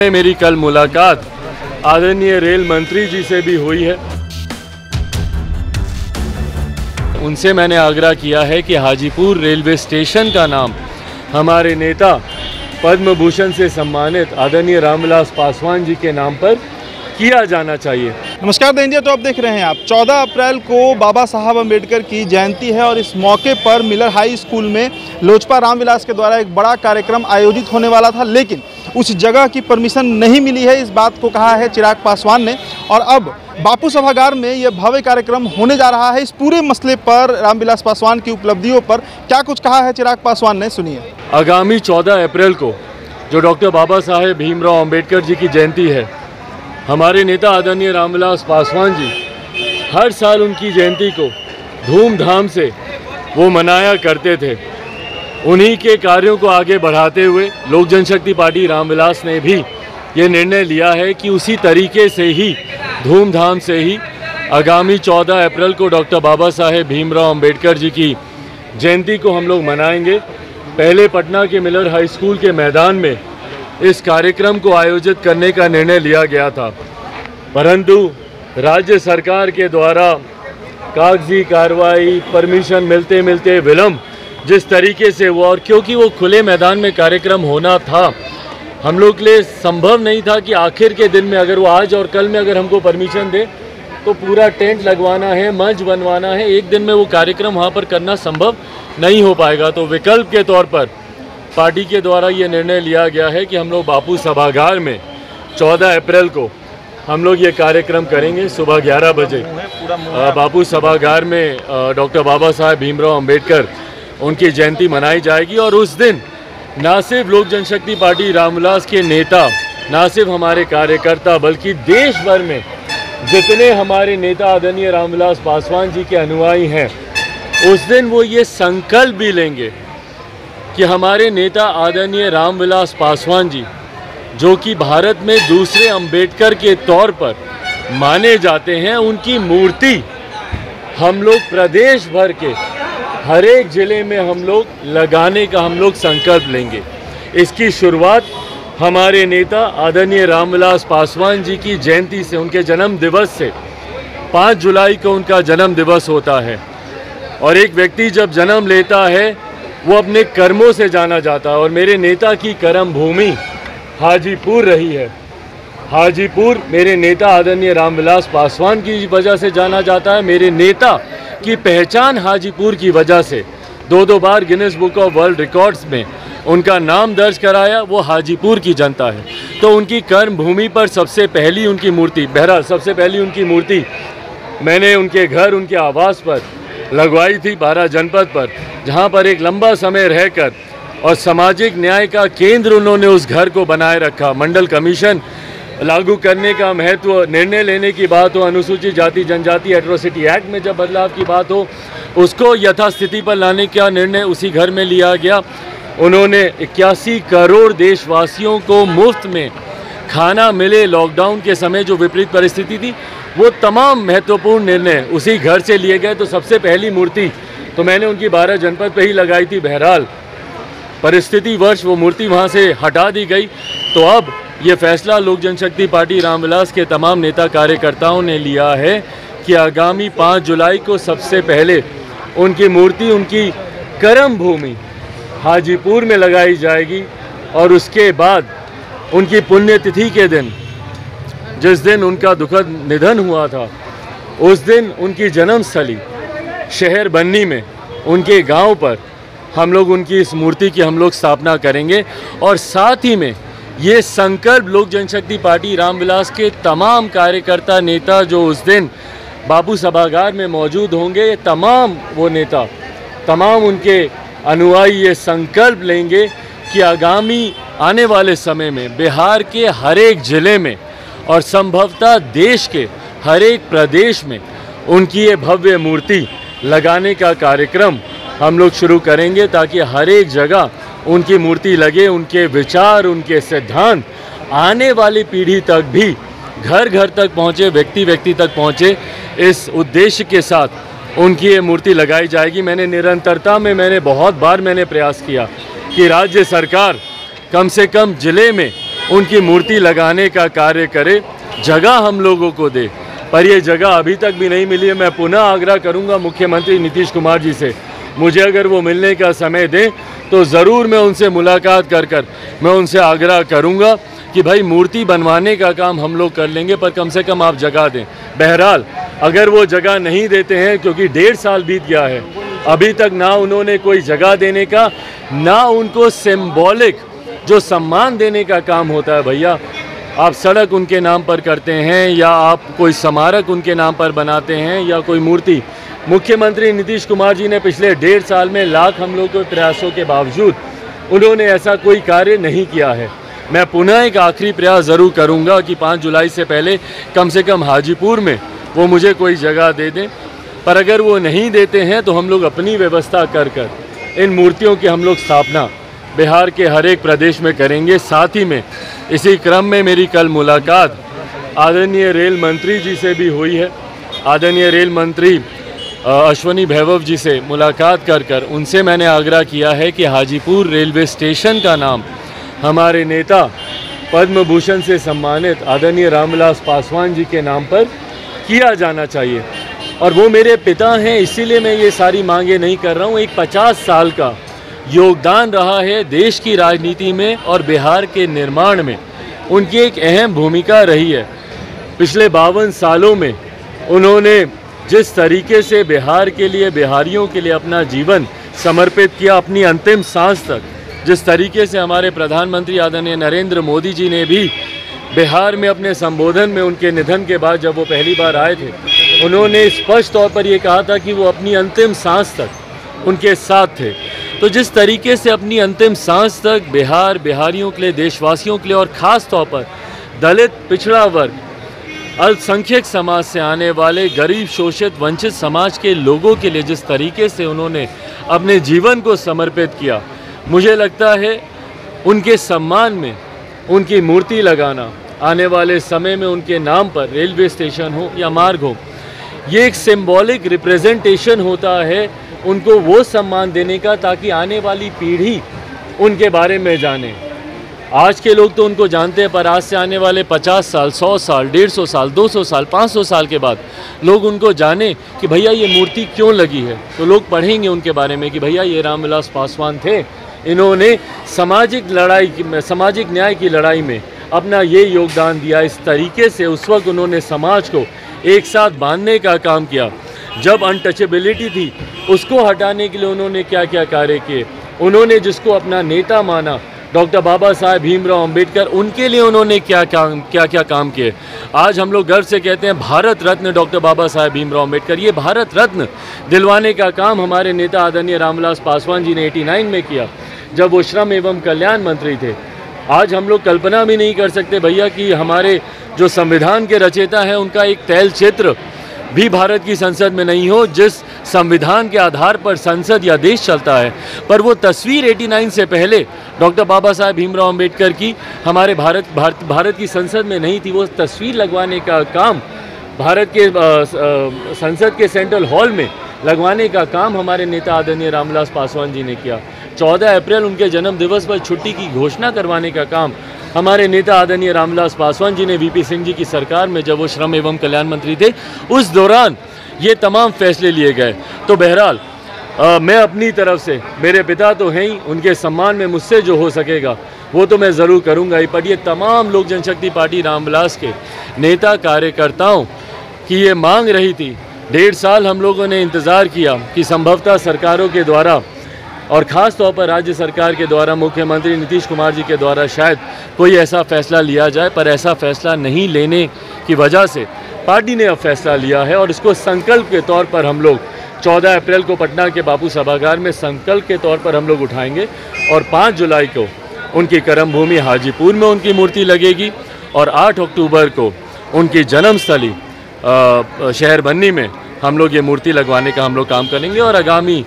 मेरी कल मुलाकात आदरणीय रेल मंत्री जी से भी हुई है। उनसे मैंने आग्रह किया है कि हाजीपुर रेलवे स्टेशन का नाम हमारे नेता पद्म भूषण से सम्मानित आदरणीय रामविलास पासवान जी के नाम पर किया जाना चाहिए। नमस्कार दैनिक तो आप देख रहे हैं। आप 14 अप्रैल को बाबा साहब अम्बेडकर की जयंती है और इस मौके पर मिलर हाई स्कूल में लोजपा रामविलास के द्वारा एक बड़ा कार्यक्रम आयोजित होने वाला था, लेकिन उस जगह की परमिशन नहीं मिली है। इस बात को कहा है चिराग पासवान ने और अब बापू सभागार में यह भव्य कार्यक्रम होने जा रहा है। इस पूरे मसले पर रामविलास पासवान की उपलब्धियों पर क्या कुछ कहा है चिराग पासवान ने, सुनिए। आगामी 14 अप्रैल को जो डॉक्टर बाबा साहेब भीमराव अम्बेडकर जी की जयंती है, हमारे नेता आदरणीय रामविलास पासवान जी हर साल उनकी जयंती को धूमधाम से वो मनाया करते थे। उन्हीं के कार्यों को आगे बढ़ाते हुए लोक जनशक्ति पार्टी रामविलास ने भी ये निर्णय लिया है कि उसी तरीके से ही धूमधाम से ही आगामी 14 अप्रैल को डॉक्टर बाबा साहेब भीमराव अम्बेडकर जी की जयंती को हम लोग मनाएंगे। पहले पटना के मिलर हाई स्कूल के मैदान में इस कार्यक्रम को आयोजित करने का निर्णय लिया गया था, परंतु राज्य सरकार के द्वारा कागजी कार्रवाई, परमिशन मिलते मिलते विलम्ब जिस तरीके से हुआ, और क्योंकि वो खुले मैदान में कार्यक्रम होना था, हम लोग के लिए संभव नहीं था कि आखिर के दिन में अगर वो आज और कल में अगर हमको परमिशन दे तो पूरा टेंट लगवाना है, मंच बनवाना है, एक दिन में वो कार्यक्रम वहाँ पर करना संभव नहीं हो पाएगा। तो विकल्प के तौर पर पार्टी के द्वारा ये निर्णय लिया गया है कि हम लोग बापू सभागार में 14 अप्रैल को हम लोग ये कार्यक्रम करेंगे। सुबह 11 बजे बापू सभागार में डॉक्टर बाबा साहेब भीमराव अम्बेडकर उनकी जयंती मनाई जाएगी और उस दिन ना सिर्फ लोक जनशक्ति पार्टी रामविलास के नेता, ना सिर्फ हमारे कार्यकर्ता, बल्कि देश भर में जितने हमारे नेता आदरणीय रामविलास पासवान जी के अनुयायी हैं, उस दिन वो ये संकल्प भी लेंगे कि हमारे नेता आदरणीय रामविलास पासवान जी, जो कि भारत में दूसरे अंबेडकर के तौर पर माने जाते हैं, उनकी मूर्ति हम लोग प्रदेश भर के हर एक ज़िले में हम लोग लगाने का हम लोग संकल्प लेंगे। इसकी शुरुआत हमारे नेता आदरणीय रामविलास पासवान जी की जयंती से, उनके जन्म दिवस से। 5 जुलाई को उनका जन्म दिवस होता है और एक व्यक्ति जब जन्म लेता है वो अपने कर्मों से जाना जाता है, और मेरे नेता की कर्म भूमि हाजीपुर रही है। हाजीपुर मेरे नेता आदरणीय रामविलास पासवान की वजह से जाना जाता है। मेरे नेता की पहचान हाजीपुर की वजह से 2 बार Guinness book of world records में उनका नाम दर्ज कराया, वो हाजीपुर की जनता है। तो उनकी कर्म भूमि पर सबसे पहली उनकी मूर्ति, बहरहाल सबसे पहली उनकी मूर्ति मैंने उनके घर, उनके आवास पर लगवाई थी 12 जनपद पर, जहां पर एक लंबा समय रहकर और सामाजिक न्याय का केंद्र उन्होंने उस घर को बनाए रखा। मंडल कमीशन लागू करने का महत्व, निर्णय लेने की बात हो, अनुसूचित जाति जनजाति एट्रोसिटी एक्ट में जब बदलाव की बात हो, उसको यथास्थिति पर लाने का निर्णय उसी घर में लिया गया। उन्होंने 81 करोड़ देशवासियों को मुफ्त में खाना मिले लॉकडाउन के समय जो विपरीत परिस्थिति थी, वो तमाम महत्वपूर्ण निर्णय उसी घर से लिए गए। तो सबसे पहली मूर्ति तो मैंने उनकी 12 जनपद पे ही लगाई थी। बहरहाल परिस्थिति वर्ष वो मूर्ति वहाँ से हटा दी गई। तो अब ये फैसला लोक जनशक्ति पार्टी रामविलास के तमाम नेता कार्यकर्ताओं ने लिया है कि आगामी 5 जुलाई को सबसे पहले उनकी मूर्ति उनकी कर्म भूमि हाजीपुर में लगाई जाएगी, और उसके बाद उनकी पुण्यतिथि के दिन, जिस दिन उनका दुखद निधन हुआ था, उस दिन उनकी जन्मस्थली शहर बन्नी में उनके गांव पर हम लोग उनकी इस मूर्ति की हम लोग स्थापना करेंगे। और साथ ही में ये संकल्प लोक जनशक्ति पार्टी रामविलास के तमाम कार्यकर्ता नेता जो उस दिन बापू सभागार में मौजूद होंगे, तमाम वो नेता, तमाम उनके अनुयायी ये संकल्प लेंगे कि आगामी आने वाले समय में बिहार के हर एक ज़िले में और संभवतः देश के हर एक प्रदेश में उनकी ये भव्य मूर्ति लगाने का कार्यक्रम हम लोग शुरू करेंगे, ताकि हर एक जगह उनकी मूर्ति लगे, उनके विचार, उनके सिद्धांत आने वाली पीढ़ी तक भी घर घर तक पहुँचे, व्यक्ति व्यक्ति तक पहुँचे। इस उद्देश्य के साथ उनकी ये मूर्ति लगाई जाएगी। मैंने निरंतरता में बहुत बार प्रयास किया कि राज्य सरकार कम से कम ज़िले में उनकी मूर्ति लगाने का कार्य करे, जगह हम लोगों को दे। पर ये जगह अभी तक भी नहीं मिली है। मैं पुनः आग्रह करूंगा मुख्यमंत्री नीतीश कुमार जी से, मुझे अगर वो मिलने का समय दें तो ज़रूर मैं उनसे मुलाकात कर मैं उनसे आग्रह करूंगा कि भाई मूर्ति बनवाने का काम हम लोग कर लेंगे, पर कम से कम आप जगह दें। बहरहाल अगर वो जगह नहीं देते हैं, क्योंकि 1.5 साल बीत गया है, अभी तक ना उन्होंने कोई जगह देने का, ना उनको सिंबॉलिक जो सम्मान देने का काम होता है। भैया, आप सड़क उनके नाम पर करते हैं या आप कोई स्मारक उनके नाम पर बनाते हैं या कोई मूर्ति। मुख्यमंत्री नीतीश कुमार जी ने पिछले 1.5 साल में लाख हम लोग के प्रयासों के बावजूद उन्होंने ऐसा कोई कार्य नहीं किया है। मैं पुनः एक आखिरी प्रयास ज़रूर करूंगा कि 5 जुलाई से पहले कम से कम हाजीपुर में वो मुझे कोई जगह दे दें। पर अगर वो नहीं देते हैं तो हम लोग अपनी व्यवस्था कर इन मूर्तियों की हम लोग स्थापना बिहार के हर एक प्रदेश में करेंगे। साथ ही में इसी क्रम में मेरी कल मुलाकात आदरणीय रेल मंत्री जी से भी हुई है। आदरणीय रेल मंत्री अश्वनी वैभव जी से मुलाकात कर उनसे मैंने आग्रह किया है कि हाजीपुर रेलवे स्टेशन का नाम हमारे नेता पद्म भूषण से सम्मानित आदरणीय रामविलास पासवान जी के नाम पर किया जाना चाहिए। और वो मेरे पिता हैं, इसीलिए मैं ये सारी मांगे नहीं कर रहा हूँ। एक 50 साल का योगदान रहा है देश की राजनीति में और बिहार के निर्माण में, उनकी एक अहम भूमिका रही है। पिछले 52 सालों में उन्होंने जिस तरीके से बिहार के लिए, बिहारियों के लिए अपना जीवन समर्पित किया, अपनी अंतिम सांस तक, जिस तरीके से हमारे प्रधानमंत्री आदरणीय नरेंद्र मोदी जी ने भी बिहार में अपने संबोधन में उनके निधन के बाद जब वो पहली बार आए थे, उन्होंने स्पष्ट तौर पर ये कहा था कि वो अपनी अंतिम सांस तक उनके साथ थे। तो जिस तरीके से अपनी अंतिम सांस तक बिहार, बिहारियों के लिए, देशवासियों के लिए और ख़ास तौर पर दलित, पिछड़ा वर्ग, अल्पसंख्यक समाज से आने वाले गरीब, शोषित, वंचित समाज के लोगों के लिए जिस तरीके से उन्होंने अपने जीवन को समर्पित किया, मुझे लगता है उनके सम्मान में उनकी मूर्ति लगाना, आने वाले समय में उनके नाम पर रेलवे स्टेशन हो या मार्ग हो, ये एक सिंबॉलिक रिप्रेजेंटेशन होता है उनको वो सम्मान देने का, ताकि आने वाली पीढ़ी उनके बारे में जाने। आज के लोग तो उनको जानते हैं, पर आज से आने वाले 50 साल, 100 साल, 150 साल, 200 साल, 500 साल के बाद लोग उनको जाने कि भैया ये मूर्ति क्यों लगी है। तो लोग पढ़ेंगे उनके बारे में कि भैया ये रामविलास पासवान थे, इन्होंने सामाजिक न्याय की लड़ाई में अपना ये योगदान दिया। इस तरीके से उस वक्त उन्होंने समाज को एक साथ बांधने का काम किया। जब अनटचेबिलिटी थी उसको हटाने के लिए उन्होंने क्या क्या कार्य किए। उन्होंने जिसको अपना नेता माना, डॉक्टर बाबा साहेब भीमराव अंबेडकर, उनके लिए उन्होंने क्या क्या काम किए। आज हम लोग गर्व से कहते हैं भारत रत्न डॉक्टर बाबा साहेब भीमराव अंबेडकर। ये भारत रत्न दिलवाने का काम हमारे नेता आदरणीय रामविलास पासवान जी ने 89 में किया, जब वो श्रम एवं कल्याण मंत्री थे। आज हम लोग कल्पना भी नहीं कर सकते भैया कि हमारे जो संविधान के रचयिता हैं उनका एक तैल क्षेत्र भी भारत की संसद में नहीं हो, जिस संविधान के आधार पर संसद या देश चलता है। पर वो तस्वीर 89 से पहले डॉक्टर बाबा साहेब भीमराव अंबेडकर की हमारे भारत की संसद में नहीं थी। वो तस्वीर लगवाने का काम भारत के संसद के सेंट्रल हॉल में लगवाने का काम हमारे नेता आदरणीय रामविलास पासवान जी ने किया। 14 अप्रैल उनके जन्म दिवस पर छुट्टी की घोषणा करवाने का काम हमारे नेता आदरणीय रामविलास पासवान जी ने वीपी सिंह जी की सरकार में, जब वो श्रम एवं कल्याण मंत्री थे, उस दौरान ये तमाम फैसले लिए गए। तो बहरहाल मैं अपनी तरफ से, मेरे पिता तो हैं ही, उनके सम्मान में मुझसे जो हो सकेगा वो तो मैं ज़रूर करूँगा ही। पर ये तमाम लोक जनशक्ति पार्टी रामविलास के नेता कार्यकर्ताओं की ये मांग रही थी। 1.5 साल हम लोगों ने इंतज़ार किया कि संभवतः सरकारों के द्वारा और ख़ास तौर पर राज्य सरकार के द्वारा, मुख्यमंत्री नीतीश कुमार जी के द्वारा शायद कोई ऐसा फैसला लिया जाए। पर ऐसा फैसला नहीं लेने की वजह से पार्टी ने अब फैसला लिया है और इसको संकल्प के तौर पर हम लोग 14 अप्रैल को पटना के बापू सभागार में संकल्प के तौर पर हम लोग उठाएंगे और 5 जुलाई को उनकी कर्मभूमि हाजीपुर में उनकी मूर्ति लगेगी और 8 अक्टूबर को उनकी जन्मस्थली शहर बन्नी में हम लोग ये मूर्ति लगवाने का हम लोग काम करेंगे। और आगामी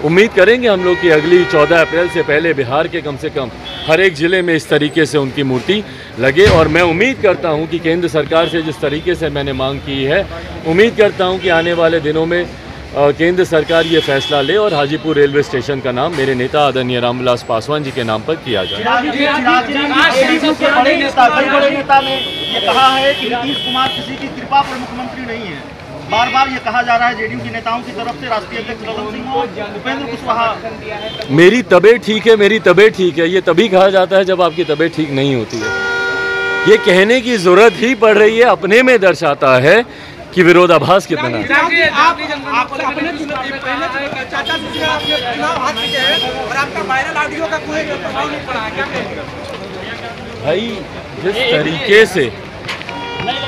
उम्मीद करेंगे हम लोग कि अगली 14 अप्रैल से पहले बिहार के कम से कम हर एक ज़िले में इस तरीके से उनकी मूर्ति लगे। और मैं उम्मीद करता हूं कि केंद्र सरकार से जिस तरीके से मैंने मांग की है, उम्मीद करता हूं कि आने वाले दिनों में केंद्र सरकार ये फैसला ले और हाजीपुर रेलवे स्टेशन का नाम मेरे नेता आदरणीय रामविलास पासवान जी के नाम पर किया जाए। बड़े नेता ने ये कहा है कि नीतीश कुमार किसी की कृपा पर मुख्यमंत्री नहीं है। बार बार ये कहा जा रहा है जेडीयू के नेताओं की तरफ से, राष्ट्रीय अध्यक्ष ललन सिंह और उपेंद्र कुशवाहा। मेरी तबीयत ठीक है, मेरी तबीयत ठीक है, ये तभी कहा जाता है जब आपकी तबीयत ठीक नहीं होती है। ये कहने की जरूरत ही पड़ रही है, अपने में दर्शाता है कि विरोधाभास कितना है। भाई जिस तरीके से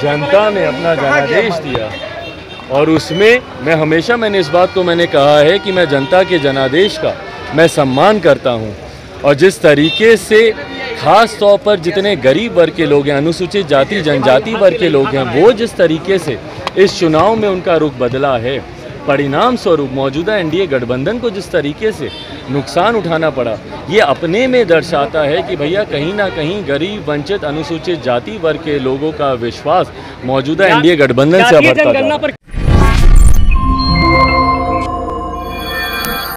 जनता ने अपना जनादेश दिया और उसमें मैंने इस बात को कहा है कि मैं जनता के जनादेश का मैं सम्मान करता हूं, और जिस तरीके से खास तौर पर जितने गरीब वर्ग के लोग हैं, अनुसूचित जाति जनजाति वर्ग के लोग हैं, वो जिस तरीके से इस चुनाव में उनका रुख बदला है, परिणाम स्वरूप मौजूदा एनडीए गठबंधन को जिस तरीके से नुकसान उठाना पड़ा, ये अपने में दर्शाता है कि भैया कहीं ना कहीं गरीब वंचित अनुसूचित जाति वर्ग के लोगों का विश्वास मौजूदा एनडीए गठबंधन से बढ़ता जा रहा है।